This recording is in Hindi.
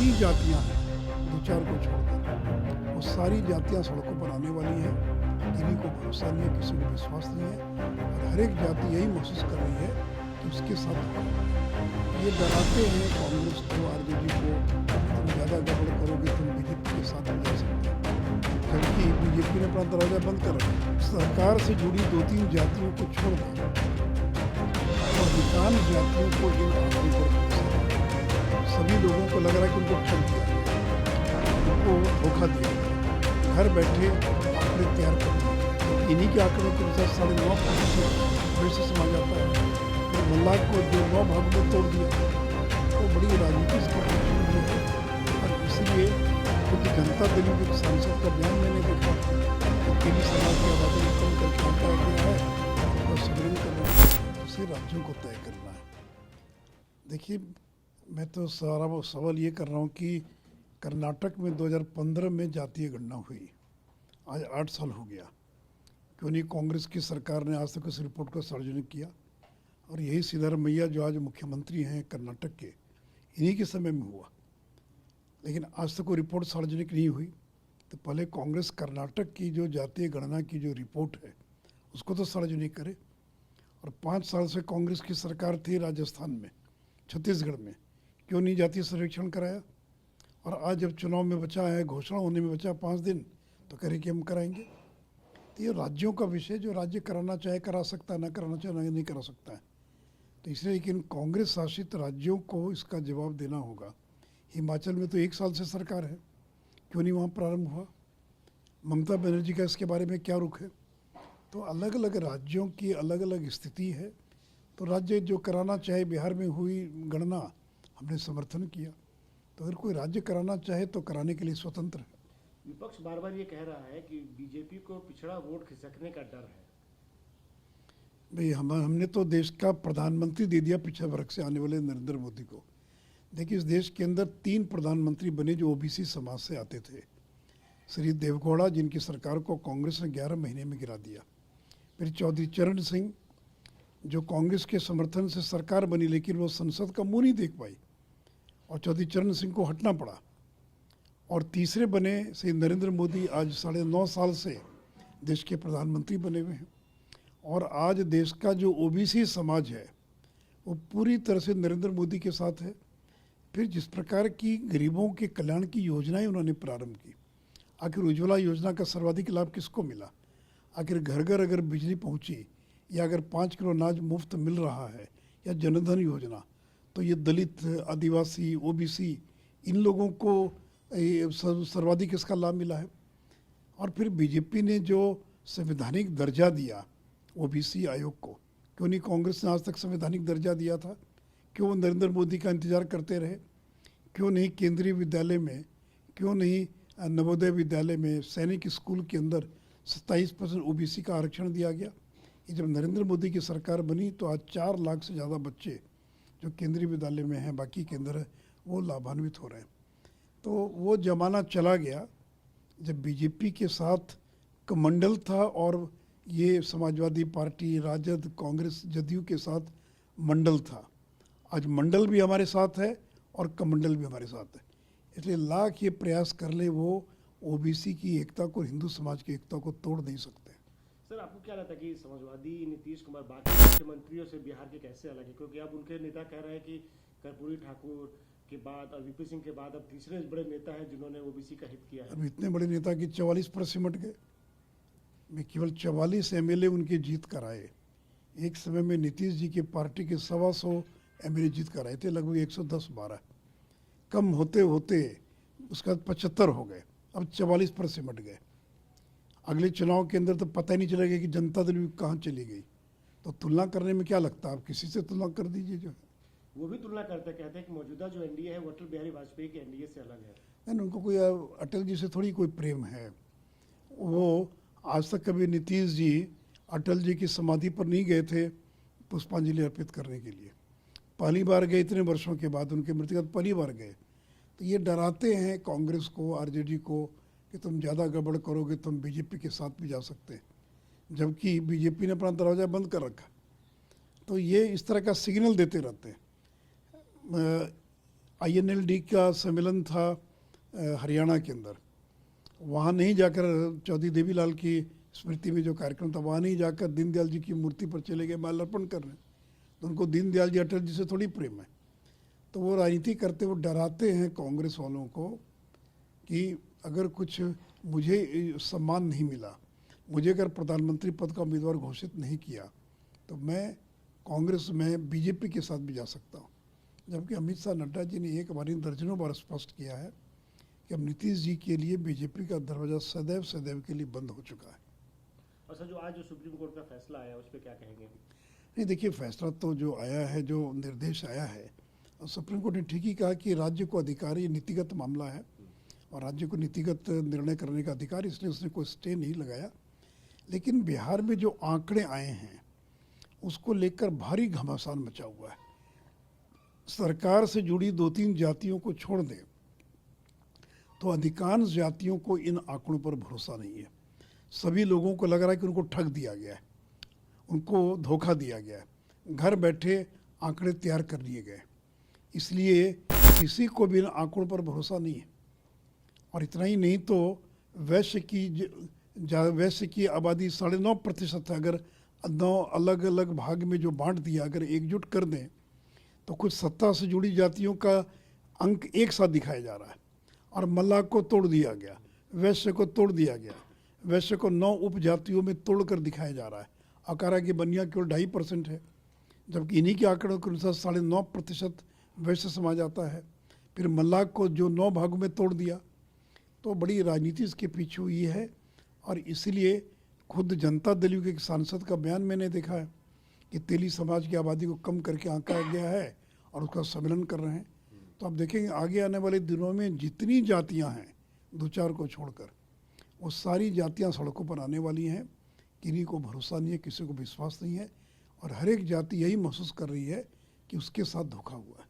सारी जातियां हैं, दो चार को छोड़कर वो सारी जातियां सड़कों पर आने वाली हैं। किसी को भरोसा नहीं है, किसी को विश्वास नहीं है, और हर एक जाति यही महसूस कर रही है कि उसके साथ धोखा हो रहा है। ये डराते हैं कांग्रेस को, आरजेडी को, तुम ज़्यादा गड़बड़ करोगे तुम बीजेपी के साथ में जा सकते हैं, जबकि बीजेपी ने अपना दरवाजा बंद कर रखा है। सरकार से जुड़ी दो तीन जातियों को छोड़कर और अधिकांश जातियों को इन आंकड़ों पर सभी लोगों को लग रहा है कि उनको ठग दिया, उनको धोखा दिया, घर बैठे आंकड़े तैयार कर दिए। इन्हीं के आंकड़ों के अनुसार 9.5% फिर से समा जाता है। तो 9 लाख को जो 9 भाग में तोड़ दिया, तो बड़ी राजनीति इसकी पीछे भी है। और इसीलिए क्योंकि जनता दल के सांसद का बयान मैंने देखा कि तेली समाज की आबादी को कम करके आता गया है और संग्रहण करना दूसरे राज्यों को तय करना है। देखिए, मैं तो सारा वो सवाल ये कर रहा हूँ कि कर्नाटक में 2015 में जातीय गणना हुई, आज 8 साल हो गया। क्यों नहीं कांग्रेस की सरकार ने आज तक उस रिपोर्ट को सार्वजनिक किया? और यही सिद्धरामैया जो आज मुख्यमंत्री हैं कर्नाटक के, इन्हीं के समय में हुआ, लेकिन आज तक वो रिपोर्ट सार्वजनिक नहीं हुई। तो पहले कांग्रेस कर्नाटक की जो जातीय गणना की जो रिपोर्ट है उसको तो सार्वजनिक करे। और 5 साल से कांग्रेस की सरकार थी राजस्थान में, छत्तीसगढ़ में, क्यों नहीं जातीय सर्वेक्षण कराया? और आज जब चुनाव में बचा है, घोषणा होने में बचा 5 दिन, तो कह रहे कि हम कराएंगे। तो ये राज्यों का विषय, जो राज्य कराना चाहे करा सकता है, ना कराना चाहे नहीं करा सकता है। तो इसलिए लेकिन कांग्रेस शासित राज्यों को इसका जवाब देना होगा। हिमाचल में तो 1 साल से सरकार है, क्यों नहीं वहाँ प्रारंभ हुआ? ममता बनर्जी का इसके बारे में क्या रुख है? तो अलग अलग राज्यों की अलग अलग स्थिति है। तो राज्य जो कराना चाहे, बिहार में हुई गणना, हमने समर्थन किया। तो अगर कोई राज्य कराना चाहे तो कराने के लिए स्वतंत्र है। विपक्ष बार बार ये कह रहा है कि बीजेपी को पिछड़ा वोट खिसकने का डर है। भाई हमने तो देश का प्रधानमंत्री दे दिया पिछड़े वर्ग से आने वाले नरेंद्र मोदी को। देखिए, इस देश के अंदर 3 प्रधानमंत्री बने जो ओबीसी समाज से आते थे। श्री देवगौड़ा, जिनकी सरकार को कांग्रेस ने 11 महीने में गिरा दिया। फिर चौधरी चरण सिंह, जो कांग्रेस के समर्थन से सरकार बनी, लेकिन वो संसद का मुंह नहीं देख पाई और चौधरी चरण सिंह को हटना पड़ा। और तीसरे बने श्री नरेंद्र मोदी, आज 9.5 साल से देश के प्रधानमंत्री बने हुए हैं। और आज देश का जो ओबीसी समाज है वो पूरी तरह से नरेंद्र मोदी के साथ है। फिर जिस प्रकार की गरीबों के कल्याण की योजनाएं उन्होंने प्रारंभ की, आखिर उज्ज्वला योजना का सर्वाधिक लाभ किसको मिला? आखिर घर घर अगर बिजली पहुंची, या अगर 5 किलो अनाज मुफ्त मिल रहा है, या जनधन योजना, तो ये दलित, आदिवासी, ओबीसी, इन लोगों को सर्वाधिक इसका लाभ मिला है। और फिर बीजेपी ने जो संवैधानिक दर्जा दिया ओबीसी आयोग को, क्यों नहीं कांग्रेस ने आज तक संवैधानिक दर्जा दिया था? क्यों नरेंद्र मोदी का इंतजार करते रहे? क्यों नहीं केंद्रीय विद्यालय में, क्यों नहीं नवोदय विद्यालय में, सैनिक स्कूल के अंदर 27% ओबीसी का आरक्षण दिया गया? ये जब नरेंद्र मोदी की सरकार बनी तो आज 4 लाख से ज़्यादा बच्चे जो केंद्रीय विद्यालय में हैं, बाकी के अंदर वो लाभान्वित हो रहे हैं। तो वो ज़माना चला गया जब बीजेपी के साथ कमंडल था और ये समाजवादी पार्टी, राजद, कांग्रेस, जदयू के साथ मंडल था। आज मंडल भी हमारे साथ है और कमंडल भी हमारे साथ है। इसलिए लाख ये प्रयास कर ले, वो ओबीसी की एकता को, हिंदू समाज की एकता को तोड़ नहीं सकते। सर, आपको क्या लगता है कि समाजवादी नीतीश कुमार बाकी मुख्यमंत्रियों से बिहार के कैसे अलग है? क्योंकि अब उनके नेता कह रहे हैं कि कर्पूरी ठाकुर के बाद और वीपी सिंह के बाद अब तीसरे बड़े नेता हैं जिन्होंने ओबीसी का हित किया है। अब इतने बड़े नेता की 44 पर सिमट गए। मैं केवल 44 एमएलए उनके जीत कर आए। एक समय में नीतीश जी की पार्टी के 125 एमएलए जीत कर आए थे, लगभग 110-12। कम होते होते उसका 75 हो गए, अब 44 पर सिमट गए। अगले चुनाव के अंदर तो पता ही नहीं चलेगा कि जनता दल कहाँ चली गई। तो तुलना करने में क्या लगता है? आप किसी से तुलना कर दीजिए। जो है वो भी तुलना करते कहते हैं कि मौजूदा जो एनडीए है वो अटल बिहारी वाजपेयी के एनडीए से अलग है। नहीं, उनको कोई अटल जी से थोड़ी कोई प्रेम है। वो आज तक कभी नीतीश जी अटल जी की समाधि पर नहीं गए थे पुष्पांजलि अर्पित करने के लिए। पहली बार गए इतने वर्षों के बाद, उनके मृत्यु के बाद पहली बार गए। तो ये डराते हैं कांग्रेस को, आरजेडी को कि तुम ज़्यादा गड़बड़ करोगे तुम बीजेपी के साथ भी जा सकते हैं, जबकि बीजेपी ने अपना दरवाज़ा बंद कर रखा। तो ये इस तरह का सिग्नल देते रहते हैं। INLD का सम्मेलन था हरियाणा के अंदर, वहाँ नहीं जाकर चौधरी देवीलाल की स्मृति में जो कार्यक्रम था वहाँ नहीं जाकर दीनदयाल जी की मूर्ति पर चले गए माल्यार्पण करने। तो उनको दीनदयाल जी अटल जी से थोड़ी प्रेम है। तो वो राजनीति करते वो डराते हैं कांग्रेस वालों को कि अगर कुछ मुझे सम्मान नहीं मिला, मुझे अगर प्रधानमंत्री पद का उम्मीदवार घोषित नहीं किया तो मैं कांग्रेस में बीजेपी के साथ भी जा सकता हूँ। जबकि अमित शाह नड्डा जी ने एक बार दर्जनों बार स्पष्ट किया है कि अब नीतीश जी के लिए बीजेपी का दरवाज़ा सदैव सदैव के लिए बंद हो चुका है। और सर, जो आज जो सुप्रीम कोर्ट का फैसला आया उस पर क्या कहेंगे? नहीं, देखिए, फैसला तो जो आया है, जो निर्देश आया है, और सुप्रीम कोर्ट ने ठीक ही कहा कि राज्य को अधिकार, ये नीतिगत मामला है और राज्य को नीतिगत निर्णय करने का अधिकार, इसलिए उसने कोई स्टे नहीं लगाया। लेकिन बिहार में जो आंकड़े आए हैं उसको लेकर भारी घमासान मचा हुआ है। सरकार से जुड़ी 2-3 जातियों को छोड़ दें तो अधिकांश जातियों को इन आंकड़ों पर भरोसा नहीं है। सभी लोगों को लग रहा है कि उनको ठग दिया गया है, उनको धोखा दिया गया है, घर बैठे आंकड़े तैयार कर लिए गए, इसलिए किसी को भी इन आंकड़ों पर भरोसा नहीं है। और इतना ही नहीं तो वैश्य की आबादी 9.5% है। अगर 9 अलग अलग भाग में जो बांट दिया, अगर एकजुट कर दें तो कुछ सत्ता से जुड़ी जातियों का अंक एक साथ दिखाया जा रहा है। और मल्लाह को तोड़ दिया गया, वैश्य को तोड़ दिया गया, वैश्य को 9 उपजातियों में तोड़कर दिखाया जा रहा है। अकारा की बनिया केवल 2.5% है, जबकि इन्हीं के आंकड़ों के अनुसार 9.5% वैश्य समाज आता है। फिर मल्लाह को जो 9 भागों में तोड़ दिया। तो बड़ी राजनीति इसके पीछे हुई है। और इसलिए खुद जनता दल के एक सांसद का बयान मैंने देखा है कि तेली समाज की आबादी को कम करके आंका गया है और उसका सम्मेलन कर रहे हैं। तो आप देखेंगे आगे आने वाले दिनों में जितनी जातियां हैं 2-4 को छोड़कर, वो सारी जातियां सड़कों पर आने वाली हैं। किसी को भरोसा नहीं है, किसी को विश्वास नहीं है और हर एक जाति यही महसूस कर रही है कि उसके साथ धोखा हुआ है।